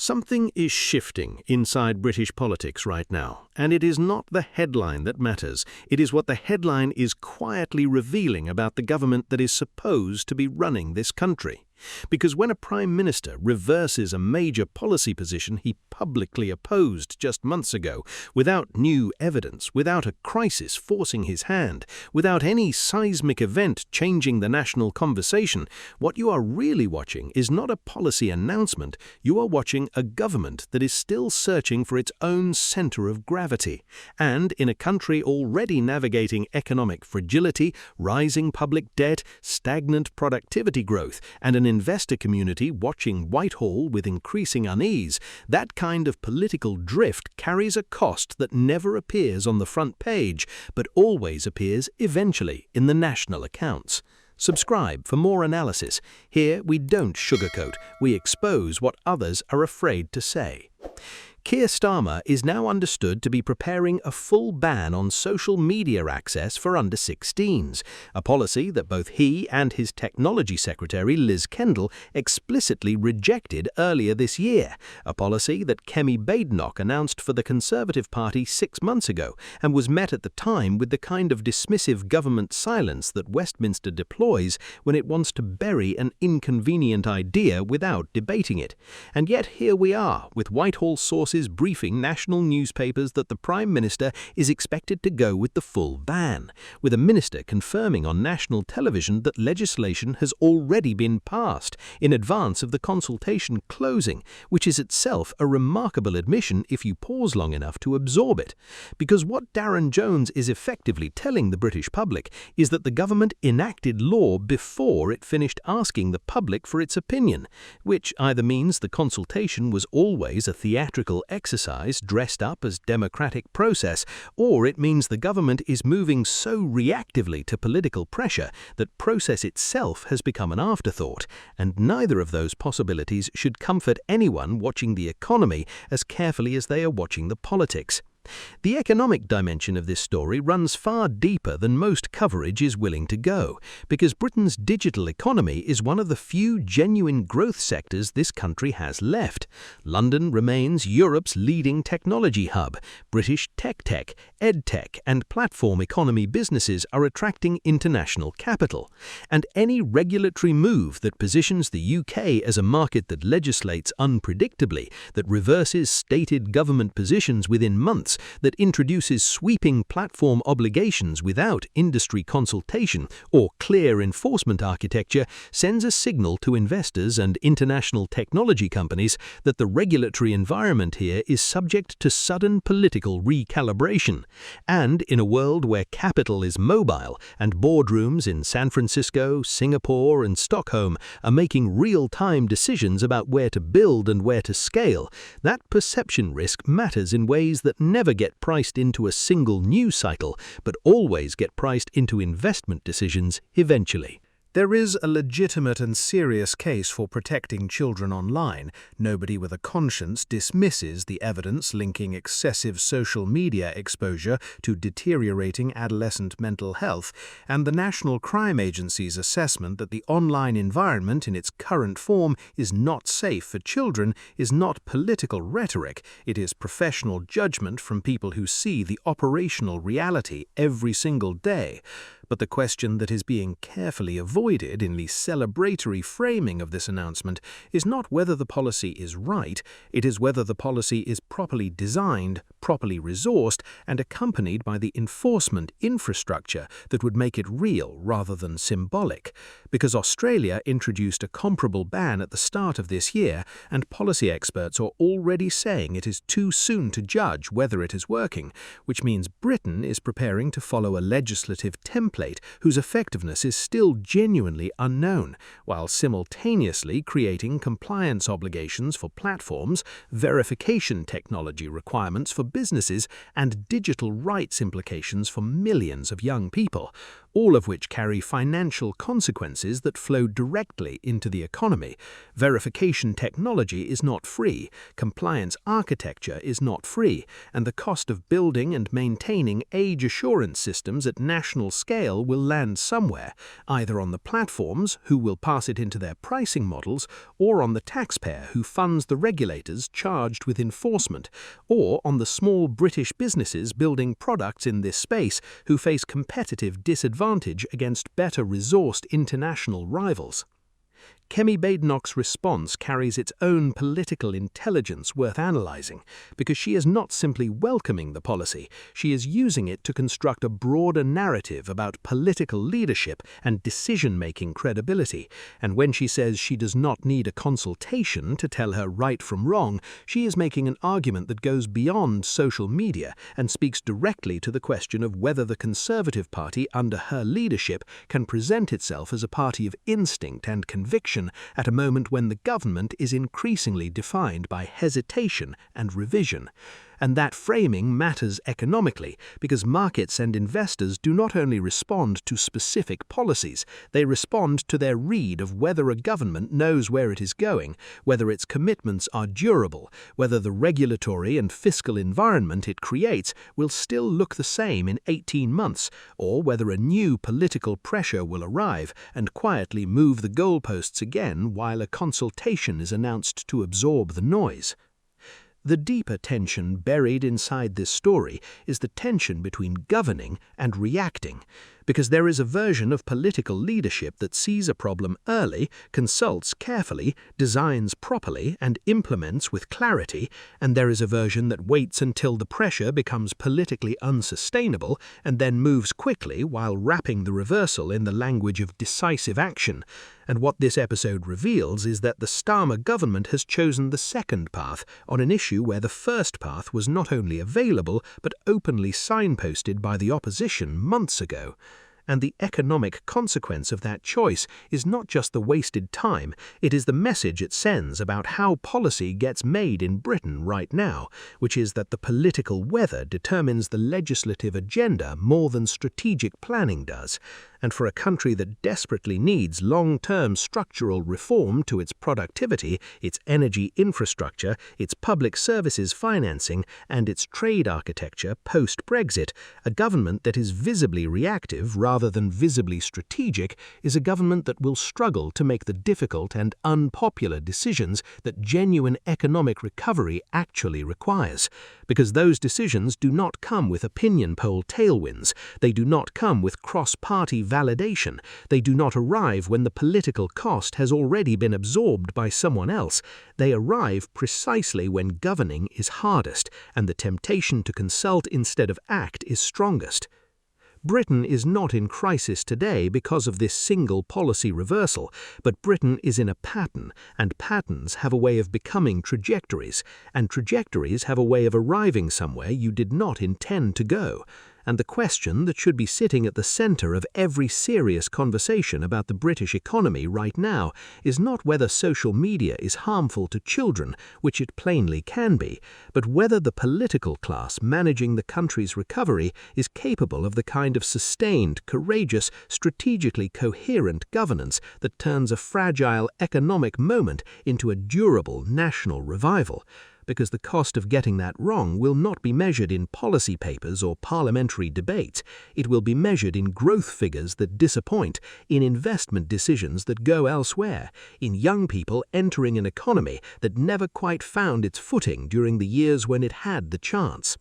Something is shifting inside British politics right now, and it is not the headline that matters. It is what the headline is quietly revealing about the government that is supposed to be running this country. Because when a Prime Minister reverses a major policy position he publicly opposed just months ago, without new evidence, without a crisis forcing his hand, without any seismic event changing the national conversation, what you are really watching is not a policy announcement, you are watching a government that is still searching for its own centre of gravity. And in a country already navigating economic fragility, rising public debt, stagnant productivity growth, and an investor community watching Whitehall with increasing unease, that kind of political drift carries a cost that never appears on the front page, but always appears eventually in the national accounts. Subscribe for more analysis. Here we don't sugarcoat, we expose what others are afraid to say. Keir Starmer is now understood to be preparing a full ban on social media access for under-16s, a policy that both he and his Technology Secretary Liz Kendall explicitly rejected earlier this year, a policy that Kemi Badenoch announced for the Conservative Party 6 months ago and was met at the time with the kind of dismissive government silence that Westminster deploys when it wants to bury an inconvenient idea without debating it. And yet here we are, with Whitehall sources briefing national newspapers that the Prime Minister is expected to go with the full ban, with a minister confirming on national television that legislation has already been passed in advance of the consultation closing, which is itself a remarkable admission if you pause long enough to absorb it. Because what Darren Jones is effectively telling the British public is that the government enacted law before it finished asking the public for its opinion, which either means the consultation was always a theatrical exercise dressed up as democratic process, or it means the government is moving so reactively to political pressure that process itself has become an afterthought, and neither of those possibilities should comfort anyone watching the economy as carefully as they are watching the politics. The economic dimension of this story runs far deeper than most coverage is willing to go, because Britain's digital economy is one of the few genuine growth sectors this country has left. London remains Europe's leading technology hub. British tech, edtech, and platform economy businesses are attracting international capital. And any regulatory move that positions the UK as a market that legislates unpredictably, that reverses stated government positions within months, that introduces sweeping platform obligations without industry consultation or clear enforcement architecture sends a signal to investors and international technology companies that the regulatory environment here is subject to sudden political recalibration. And in a world where capital is mobile and boardrooms in San Francisco, Singapore, and Stockholm are making real-time decisions about where to build and where to scale, that perception risk matters in ways that never get priced into a single news cycle, but always get priced into investment decisions eventually. There is a legitimate and serious case for protecting children online. Nobody with a conscience dismisses the evidence linking excessive social media exposure to deteriorating adolescent mental health, and the National Crime Agency's assessment that the online environment in its current form is not safe for children is not political rhetoric, it is professional judgment from people who see the operational reality every single day. But the question that is being carefully avoided in the celebratory framing of this announcement is not whether the policy is right, it is whether the policy is properly designed, properly resourced, and accompanied by the enforcement infrastructure that would make it real rather than symbolic. Because Australia introduced a comparable ban at the start of this year, and policy experts are already saying it is too soon to judge whether it is working, which means Britain is preparing to follow a legislative template whose effectiveness is still genuinely unknown, while simultaneously creating compliance obligations for platforms, verification technology requirements for businesses, and digital rights implications for millions of young people. all of which carry financial consequences that flow directly into the economy. Verification technology is not free, compliance architecture is not free, and the cost of building and maintaining age assurance systems at national scale will land somewhere, either on the platforms, who will pass it into their pricing models, or on the taxpayer who funds the regulators charged with enforcement, or on the small British businesses building products in this space who face competitive disadvantage against better-resourced international rivals. Kemi Badenoch's response carries its own political intelligence worth analysing, because she is not simply welcoming the policy, she is using it to construct a broader narrative about political leadership and decision-making credibility, and when she says she does not need a consultation to tell her right from wrong, she is making an argument that goes beyond social media and speaks directly to the question of whether the Conservative Party under her leadership can present itself as a party of instinct and conviction at a moment when the government is increasingly defined by hesitation and revision. And that framing matters economically, because markets and investors do not only respond to specific policies, they respond to their read of whether a government knows where it is going, whether its commitments are durable, whether the regulatory and fiscal environment it creates will still look the same in 18 months, or whether a new political pressure will arrive and quietly move the goalposts again while a consultation is announced to absorb the noise. The deeper tension buried inside this story is the tension between governing and reacting, because there is a version of political leadership that sees a problem early, consults carefully, designs properly, and implements with clarity, and there is a version that waits until the pressure becomes politically unsustainable and then moves quickly while wrapping the reversal in the language of decisive action. And what this episode reveals is that the Starmer government has chosen the second path on an issue where the first path was not only available but openly signposted by the opposition months ago. And the economic consequence of that choice is not just the wasted time, it is the message it sends about how policy gets made in Britain right now, which is that the political weather determines the legislative agenda more than strategic planning does. And for a country that desperately needs long-term structural reform to its productivity, its energy infrastructure, its public services financing, and its trade architecture post-Brexit, a government that is visibly reactive rather than visibly strategic is a government that will struggle to make the difficult and unpopular decisions that genuine economic recovery actually requires. Because those decisions do not come with opinion poll tailwinds, they do not come with cross-party validation, they do not arrive when the political cost has already been absorbed by someone else, they arrive precisely when governing is hardest and the temptation to consult instead of act is strongest. Britain is not in crisis today because of this single policy reversal, but Britain is in a pattern, and patterns have a way of becoming trajectories, and trajectories have a way of arriving somewhere you did not intend to go. And the question that should be sitting at the center of every serious conversation about the British economy right now is not whether social media is harmful to children, which it plainly can be, but whether the political class managing the country's recovery is capable of the kind of sustained, courageous, strategically coherent governance that turns a fragile economic moment into a durable national revival. Because the cost of getting that wrong will not be measured in policy papers or parliamentary debates. It will be measured in growth figures that disappoint, in investment decisions that go elsewhere, in young people entering an economy that never quite found its footing during the years when it had the chance.